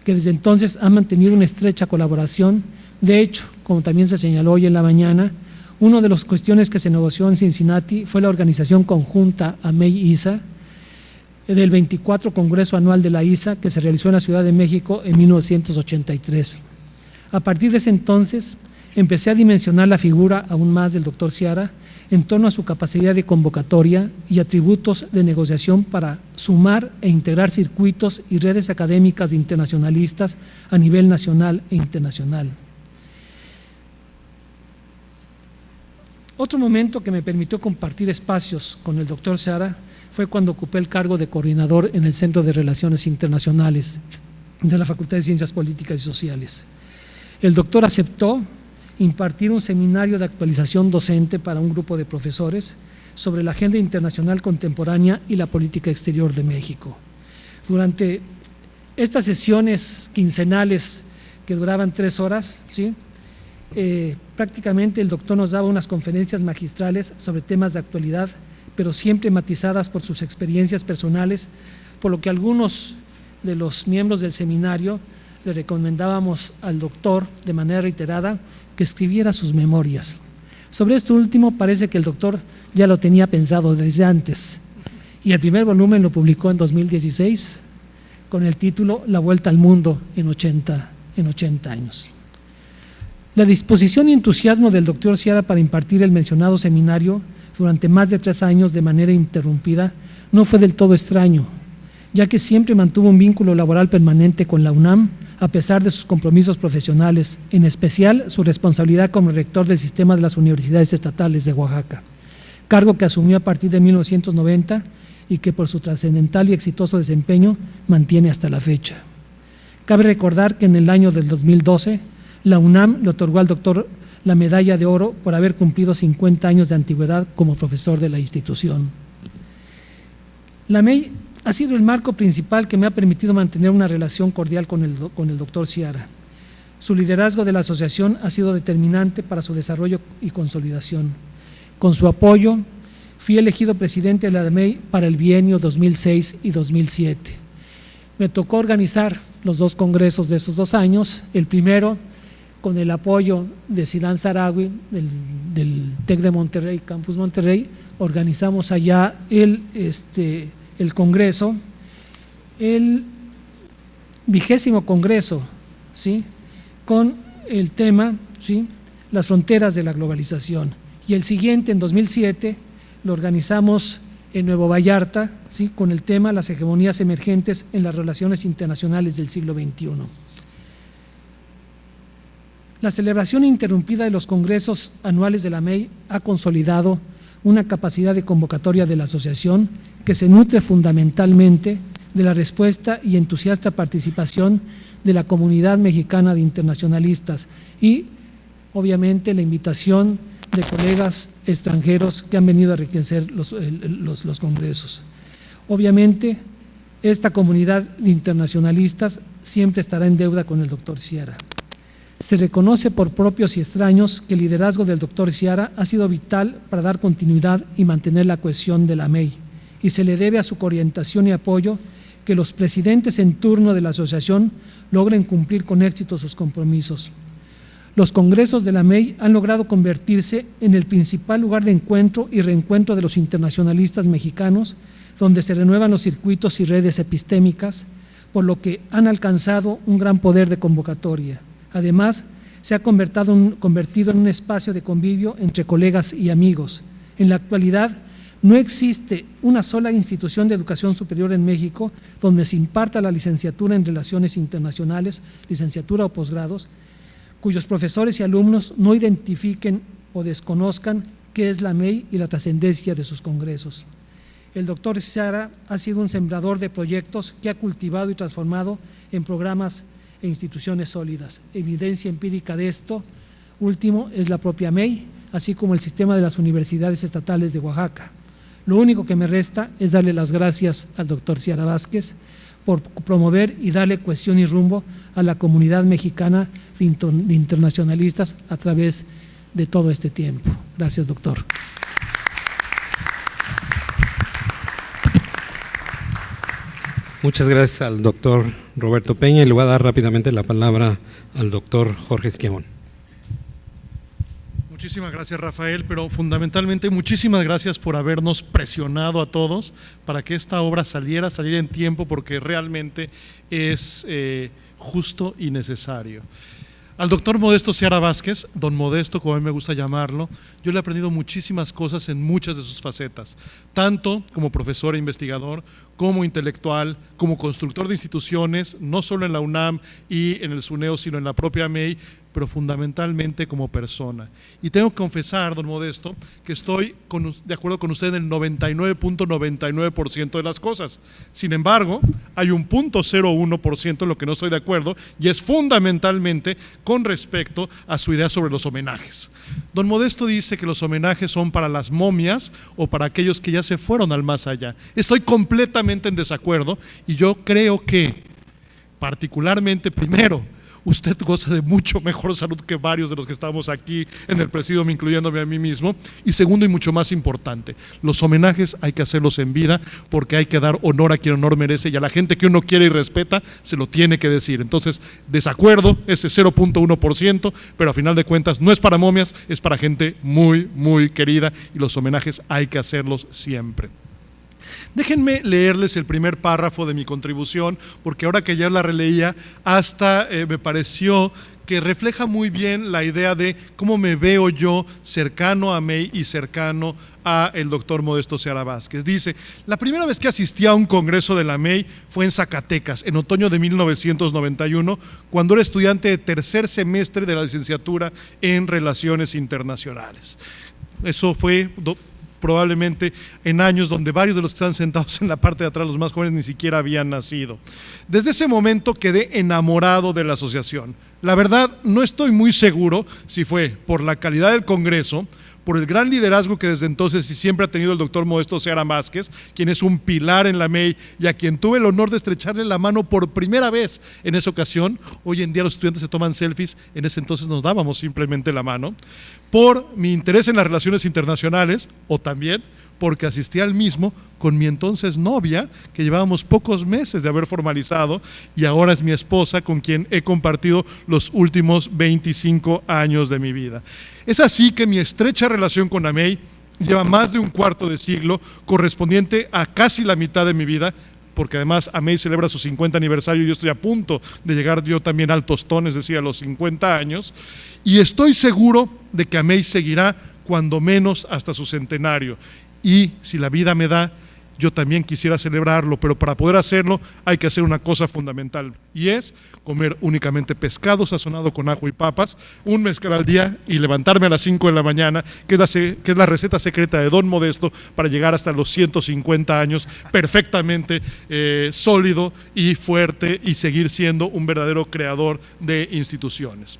que desde entonces ha mantenido una estrecha colaboración. De hecho, como también se señaló hoy en la mañana, una de las cuestiones que se negoció en Cincinnati fue la organización conjunta AMEI-ISA del 24 Congreso Anual de la ISA, que se realizó en la Ciudad de México en 1983. A partir de ese entonces, empecé a dimensionar la figura aún más del doctor Seara en torno a su capacidad de convocatoria y atributos de negociación para sumar e integrar circuitos y redes académicas internacionalistas a nivel nacional e internacional. Otro momento que me permitió compartir espacios con el doctor Seara fue cuando ocupé el cargo de coordinador en el Centro de Relaciones Internacionales de la Facultad de Ciencias Políticas y Sociales. El doctor aceptó impartir un seminario de actualización docente para un grupo de profesores sobre la agenda internacional contemporánea y la política exterior de México. Durante estas sesiones quincenales que duraban 3 horas, ¿sí?, prácticamente el doctor nos daba unas conferencias magistrales sobre temas de actualidad, pero siempre matizadas por sus experiencias personales, por lo que algunos de los miembros del seminario le recomendábamos al doctor de manera reiterada que escribiera sus memorias. Sobre esto último parece que el doctor ya lo tenía pensado desde antes, y el primer volumen lo publicó en 2016 con el título La Vuelta al Mundo en 80 años. La disposición y entusiasmo del doctor Seara para impartir el mencionado seminario durante más de 3 años de manera ininterrumpida no fue del todo extraño, ya que siempre mantuvo un vínculo laboral permanente con la UNAM, a pesar de sus compromisos profesionales, en especial su responsabilidad como rector del sistema de las universidades estatales de Oaxaca, cargo que asumió a partir de 1990 y que por su trascendental y exitoso desempeño mantiene hasta la fecha. Cabe recordar que en el año del 2012, la UNAM le otorgó al doctor la medalla de oro por haber cumplido 50 años de antigüedad como profesor de la institución. La MEI ha sido el marco principal que me ha permitido mantener una relación cordial con el doctor Seara. Su liderazgo de la asociación ha sido determinante para su desarrollo y consolidación. Con su apoyo, fui elegido presidente de la MEI para el bienio 2006 y 2007. Me tocó organizar los 2 congresos de esos 2 años, el primero con el apoyo de Silán Sarawi del TEC de Monterrey, Campus Monterrey. Organizamos allá el congreso, el 20º congreso, ¿sí?, con el tema, ¿sí?, las fronteras de la globalización. Y el siguiente, en 2007, lo organizamos en Nuevo Vallarta, ¿sí?, con el tema las hegemonías emergentes en las relaciones internacionales del siglo XXI. La celebración ininterrumpida de los congresos anuales de la MEI ha consolidado una capacidad de convocatoria de la asociación que se nutre fundamentalmente de la respuesta y entusiasta participación de la comunidad mexicana de internacionalistas y, obviamente, la invitación de colegas extranjeros que han venido a enriquecer los congresos. Obviamente, esta comunidad de internacionalistas siempre estará en deuda con el doctor Seara. Se reconoce por propios y extraños que el liderazgo del doctor Seara ha sido vital para dar continuidad y mantener la cohesión de la MEI, y se le debe a su orientación y apoyo que los presidentes en turno de la asociación logren cumplir con éxito sus compromisos. Los congresos de la MEI han logrado convertirse en el principal lugar de encuentro y reencuentro de los internacionalistas mexicanos, donde se renuevan los circuitos y redes epistémicas, por lo que han alcanzado un gran poder de convocatoria. Además, se ha convertido en un espacio de convivio entre colegas y amigos. En la actualidad, No existe una sola institución de educación superior en México donde se imparta la licenciatura en Relaciones Internacionales, licenciatura o posgrados, cuyos profesores y alumnos no identifiquen o desconozcan qué es la MEI y la trascendencia de sus congresos. El doctor Seara ha sido un sembrador de proyectos que ha cultivado y transformado en programas e instituciones sólidas. Evidencia empírica de esto último es la propia MEI, así como el sistema de las universidades estatales de Oaxaca. Lo único que me resta es darle las gracias al doctor Seara Vázquez por promover y darle cohesión y rumbo a la comunidad mexicana de internacionalistas a través de todo este tiempo. Gracias, doctor. Muchas gracias al doctor Roberto Peña y le voy a dar rápidamente la palabra al doctor Jorge Esquiavón. Muchísimas gracias, Rafael, pero fundamentalmente muchísimas gracias por habernos presionado a todos para que esta obra saliera en tiempo, porque realmente es justo y necesario. Al doctor Modesto Seara Vázquez, don Modesto como a mí me gusta llamarlo, yo le he aprendido muchísimas cosas en muchas de sus facetas, tanto como profesor e investigador, como intelectual, como constructor de instituciones, no solo en la UNAM y en el SUNEO, sino en la propia MEI, pero fundamentalmente como persona. Y tengo que confesar, don Modesto, que estoy de acuerdo con usted en el 99.99% de las cosas. Sin embargo, hay un 0.01% en lo que no estoy de acuerdo, y es fundamentalmente con respecto a su idea sobre los homenajes. Don Modesto dice que los homenajes son para las momias o para aquellos que ya se fueron al más allá. Estoy completamente en desacuerdo, y yo creo que, particularmente, primero, usted goza de mucho mejor salud que varios de los que estamos aquí en el presidium, incluyéndome a mí mismo. Y segundo, y mucho más importante, los homenajes hay que hacerlos en vida, porque hay que dar honor a quien honor merece, y a la gente que uno quiere y respeta se lo tiene que decir. Entonces, desacuerdo, ese 0.1%, pero a final de cuentas no es para momias, es para gente muy, muy querida, y los homenajes hay que hacerlos siempre. Déjenme leerles el primer párrafo de mi contribución, porque ahora que ya la releía, hasta me pareció que refleja muy bien la idea de cómo me veo yo cercano a MEI y cercano a el doctor Modesto Seara Vázquez. Dice: la primera vez que asistí a un congreso de la MEI fue en Zacatecas, en otoño de 1991, cuando era estudiante de tercer semestre de la licenciatura en Relaciones Internacionales. Eso fue probablemente en años donde varios de los que están sentados en la parte de atrás, los más jóvenes, ni siquiera habían nacido. Desde ese momento quedé enamorado de la asociación. La verdad, no estoy muy seguro si fue por la calidad del congreso, por el gran liderazgo que desde entonces y siempre ha tenido el doctor Modesto Seara Vázquez, quien es un pilar en la MEI y a quien tuve el honor de estrecharle la mano por primera vez en esa ocasión. Hoy en día los estudiantes se toman selfies, en ese entonces nos dábamos simplemente la mano. Por mi interés en las relaciones internacionales, o también porque asistí al mismo con mi entonces novia, que llevábamos pocos meses de haber formalizado, y ahora es mi esposa, con quien he compartido los últimos 25 años de mi vida. Es así que mi estrecha relación con la MEI lleva más de un cuarto de siglo, correspondiente a casi la mitad de mi vida, porque además AMEI celebra su 50 aniversario y yo estoy a punto de llegar yo también al tostón, es decir, a los 50 años, y estoy seguro de que AMEI seguirá cuando menos hasta su centenario. Y si la vida me da, yo también quisiera celebrarlo, pero para poder hacerlo hay que hacer una cosa fundamental, y es comer únicamente pescado sazonado con ajo y papas, un mezcal al día, y levantarme a las 5 de la mañana, que es la receta secreta de don Modesto para llegar hasta los 150 años perfectamente sólido y fuerte, y seguir siendo un verdadero creador de instituciones.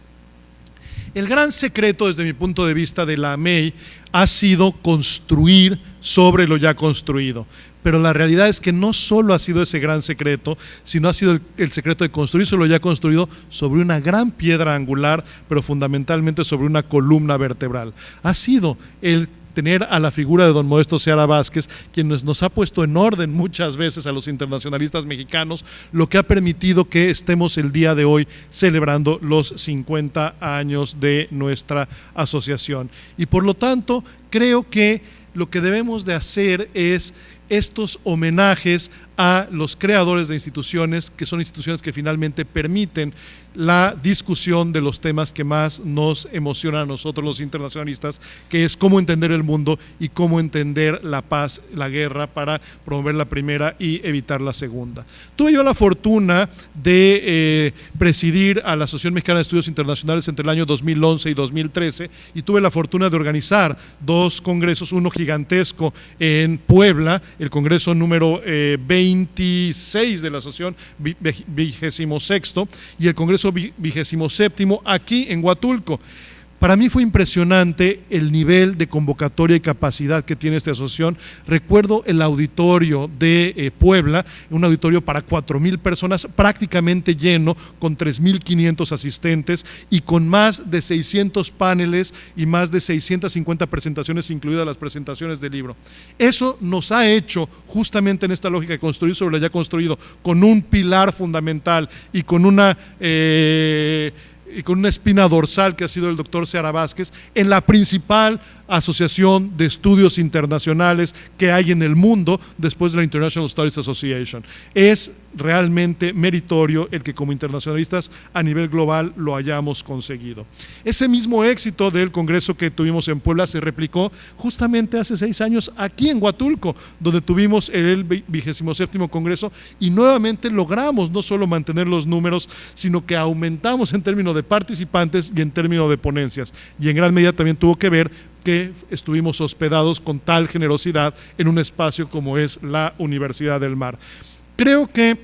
El gran secreto, desde mi punto de vista, de la MEI ha sido construir sobre lo ya construido. Pero la realidad es que no solo ha sido ese gran secreto, sino ha sido el secreto de construir sobre lo ya construido, sobre una gran piedra angular, pero fundamentalmente sobre una columna vertebral. Ha sido el tener a la figura de don Modesto Seara Vázquez, quien nos ha puesto en orden muchas veces a los internacionalistas mexicanos, lo que ha permitido que estemos el día de hoy celebrando los 50 años de nuestra asociación. Y por lo tanto, creo que lo que debemos de hacer es estos homenajes a los creadores de instituciones, que son instituciones que finalmente permiten la discusión de los temas que más nos emocionan a nosotros los internacionalistas, que es cómo entender el mundo y cómo entender la paz, la guerra, para promover la primera y evitar la segunda. Tuve yo la fortuna de presidir a la Asociación Mexicana de Estudios Internacionales entre el año 2011 y 2013, y tuve la fortuna de organizar 2 congresos, uno gigantesco en Puebla, el congreso número 26 de la asociación, 26º, y el congreso 27º aquí en Huatulco. Para mí fue impresionante el nivel de convocatoria y capacidad que tiene esta asociación. Recuerdo el auditorio de Puebla, un auditorio para 4,000 personas, prácticamente lleno, con 3,500 asistentes y con más de 600 paneles y más de 650 presentaciones, incluidas las presentaciones del libro. Eso nos ha hecho, justamente en esta lógica de construir sobre lo ya construido, con un pilar fundamental y con una espina dorsal que ha sido el doctor Seara Vázquez, en la principal asociación de estudios internacionales que hay en el mundo después de la International Studies Association. Es realmente meritorio el que como internacionalistas a nivel global lo hayamos conseguido. Ese mismo éxito del congreso que tuvimos en Puebla se replicó justamente hace 6 años aquí en Huatulco, donde tuvimos el 27º congreso y nuevamente logramos no solo mantener los números, sino que aumentamos en términos de participantes y en términos de ponencias, y en gran medida también tuvo que ver que estuvimos hospedados con tal generosidad en un espacio como es la Universidad del Mar. Creo que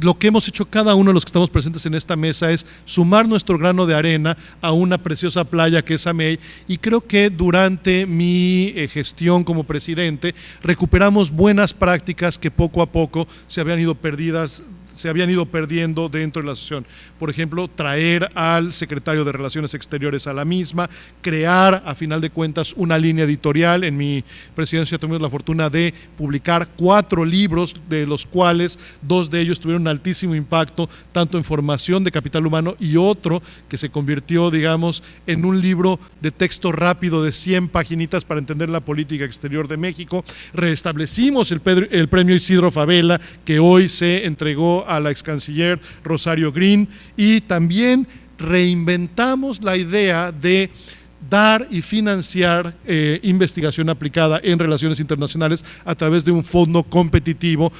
lo que hemos hecho cada uno de los que estamos presentes en esta mesa es sumar nuestro grano de arena a una preciosa playa que es Amey, y creo que durante mi gestión como presidente recuperamos buenas prácticas que poco a poco se habían ido perdiendo dentro de la asociación. Por ejemplo, traer al secretario de Relaciones Exteriores a la misma, crear a final de cuentas una línea editorial. En mi presidencia tuvimos la fortuna de publicar 4 libros, de los cuales 2 de ellos tuvieron un altísimo impacto, tanto en formación de capital humano, y otro que se convirtió, digamos, en un libro de texto rápido de 100 paginitas para entender la política exterior de México. Restablecimos el premio Isidro Fabela, que hoy se entregó a la ex canciller Rosario Green, y también reinventamos la idea de dar y financiar investigación aplicada en relaciones internacionales a través de un fondo competitivo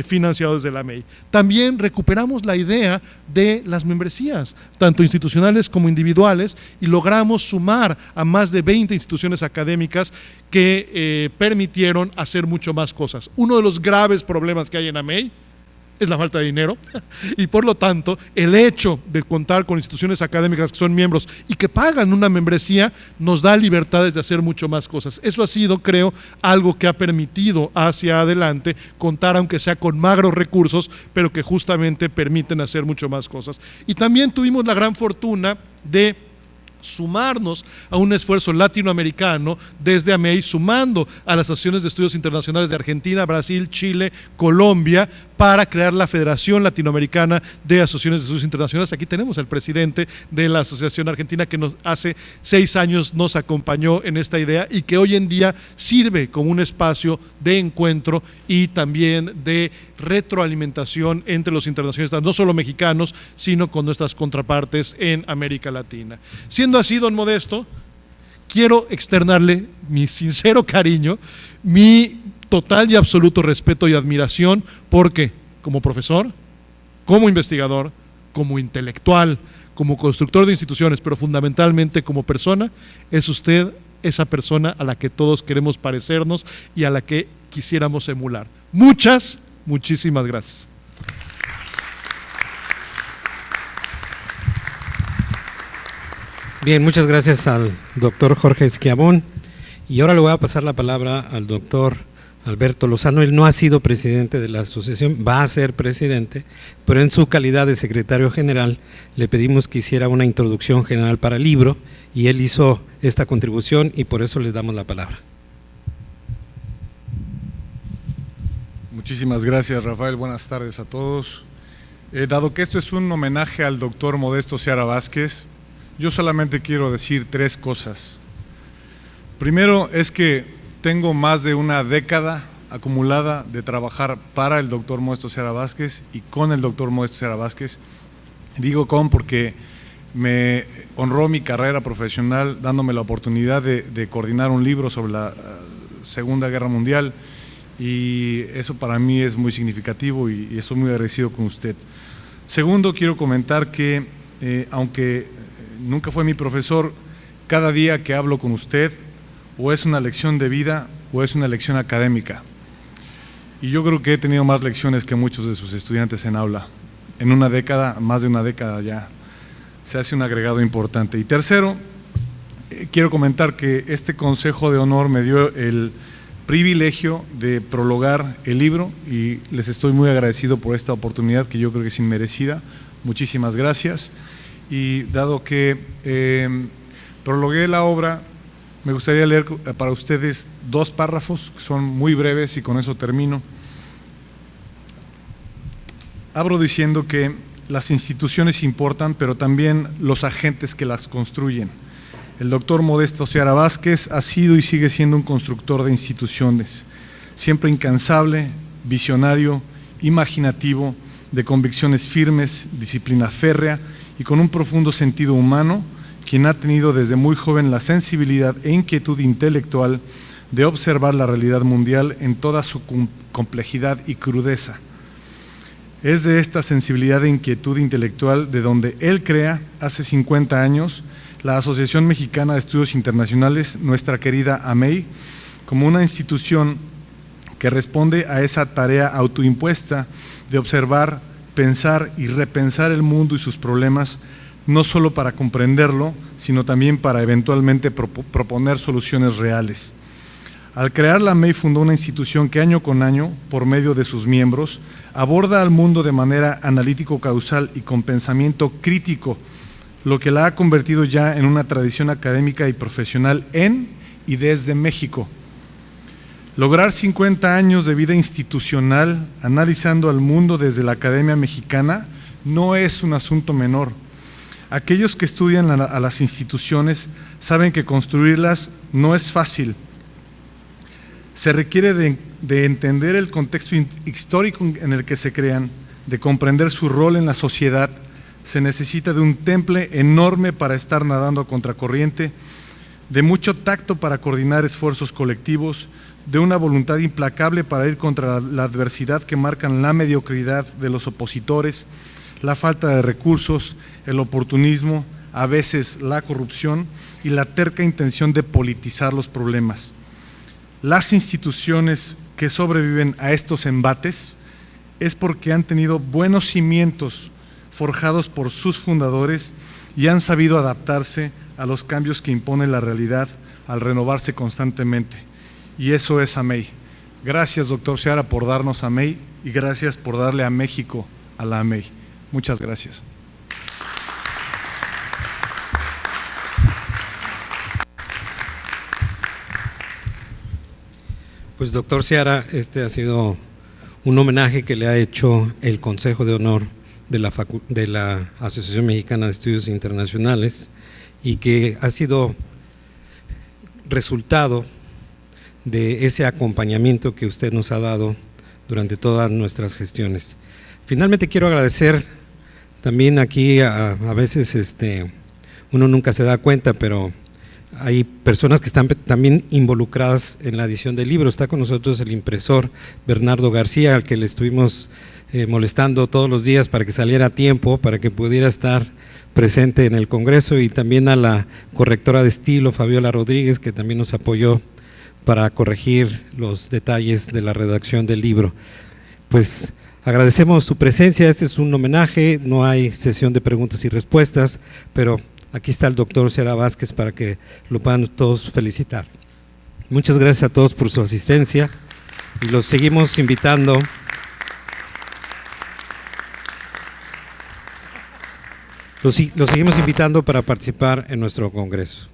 financiado desde la MEI. También recuperamos la idea de las membresías, tanto institucionales como individuales, y logramos sumar a más de 20 instituciones académicas que permitieron hacer mucho más cosas. Uno de los graves problemas que hay en AMEI es la falta de dinero, y por lo tanto el hecho de contar con instituciones académicas que son miembros y que pagan una membresía nos da libertades de hacer mucho más cosas. Eso ha sido, creo, algo que ha permitido hacia adelante contar, aunque sea con magros recursos, pero que justamente permiten hacer mucho más cosas. Y también tuvimos la gran fortuna de sumarnos a un esfuerzo latinoamericano desde AMEI, sumando a las asociaciones de estudios internacionales de Argentina, Brasil, Chile, Colombia, para crear la Federación Latinoamericana de Asociaciones de Estudios Internacionales. Aquí tenemos al presidente de la Asociación Argentina, que hace 6 años nos acompañó en esta idea y que hoy en día sirve como un espacio de encuentro y también de retroalimentación entre los internacionalistas, no solo mexicanos, sino con nuestras contrapartes en América Latina. Siendo así, don Modesto, quiero externarle mi sincero cariño, mi total y absoluto respeto y admiración, porque como profesor, como investigador, como intelectual, como constructor de instituciones, pero fundamentalmente como persona, es usted esa persona a la que todos queremos parecernos y a la que quisiéramos emular. Muchísimas gracias. Bien, muchas gracias al doctor Jorge Schiavón, y ahora le voy a pasar la palabra al doctor Alberto Lozano. Él no ha sido presidente de la asociación, va a ser presidente, pero en su calidad de secretario general le pedimos que hiciera una introducción general para el libro, y él hizo esta contribución y por eso le damos la palabra. Muchísimas gracias, Rafael. Buenas tardes a todos. Dado que esto es un homenaje al doctor Modesto Seara Vázquez, yo solamente quiero decir 3 cosas. Primero es que tengo más de una década acumulada de trabajar para el doctor Modesto Seara Vázquez y con el doctor Modesto Seara Vázquez. Digo con porque me honró mi carrera profesional dándome la oportunidad de coordinar un libro sobre la Segunda Guerra Mundial, y eso para mí es muy significativo y estoy muy agradecido con usted. Segundo, quiero comentar que aunque nunca fue mi profesor, cada día que hablo con usted o es una lección de vida o es una lección académica. Y yo creo que he tenido más lecciones que muchos de sus estudiantes en aula. En una década, más de una década ya, se hace un agregado importante. Y tercero, quiero comentar que este Consejo de Honor me dio el privilegio de prologar el libro y les estoy muy agradecido por esta oportunidad que yo creo que es inmerecida. Muchísimas gracias. Y dado que prologué la obra, me gustaría leer para ustedes 2 párrafos que son muy breves y con eso termino. Abro diciendo que las instituciones importan, pero también los agentes que las construyen. El doctor Modesto Seara Vázquez ha sido y sigue siendo un constructor de instituciones, siempre incansable, visionario, imaginativo, de convicciones firmes, disciplina férrea y con un profundo sentido humano, quien ha tenido desde muy joven la sensibilidad e inquietud intelectual de observar la realidad mundial en toda su complejidad y crudeza. Es de esta sensibilidad e inquietud intelectual de donde él crea, hace 50 años, la Asociación Mexicana de Estudios Internacionales, nuestra querida AMEI, como una institución que responde a esa tarea autoimpuesta de observar, pensar y repensar el mundo y sus problemas, no solo para comprenderlo, sino también para eventualmente proponer soluciones reales. Al crear la AMEI fundó una institución que año con año, por medio de sus miembros, aborda al mundo de manera analítico-causal y con pensamiento crítico, lo que la ha convertido ya en una tradición académica y profesional en y desde México. Lograr 50 años de vida institucional analizando al mundo desde la Academia Mexicana no es un asunto menor. Aquellos que estudian a las instituciones saben que construirlas no es fácil. Se requiere de entender el contexto histórico en el que se crean, de comprender su rol en la sociedad. Se necesita de un temple enorme para estar nadando a contracorriente, de mucho tacto para coordinar esfuerzos colectivos, de una voluntad implacable para ir contra la adversidad que marcan la mediocridad de los opositores, la falta de recursos, el oportunismo, a veces la corrupción y la terca intención de politizar los problemas. Las instituciones que sobreviven a estos embates es porque han tenido buenos cimientos forjados por sus fundadores y han sabido adaptarse a los cambios que impone la realidad al renovarse constantemente. Y eso es AMEI. Gracias, doctor Seara, por darnos AMEI y gracias por darle a México a la AMEI. Muchas gracias. Pues doctor Seara, este ha sido un homenaje que le ha hecho el Consejo de Honor de la Asociación Mexicana de Estudios Internacionales y que ha sido resultado de ese acompañamiento que usted nos ha dado durante todas nuestras gestiones. Finalmente quiero agradecer también aquí, a veces uno nunca se da cuenta, pero hay personas que están también involucradas en la edición del libro. Está con nosotros el impresor Bernardo García, al que le estuvimos molestando todos los días para que saliera a tiempo, para que pudiera estar presente en el Congreso, y también a la correctora de estilo Fabiola Rodríguez, que también nos apoyó para corregir los detalles de la redacción del libro. Pues agradecemos su presencia. Este es un homenaje, no hay sesión de preguntas y respuestas, pero aquí está el doctor Seara Vázquez para que lo puedan todos felicitar. Muchas gracias a todos por su asistencia y los seguimos invitando. Los seguimos invitando para participar en nuestro congreso.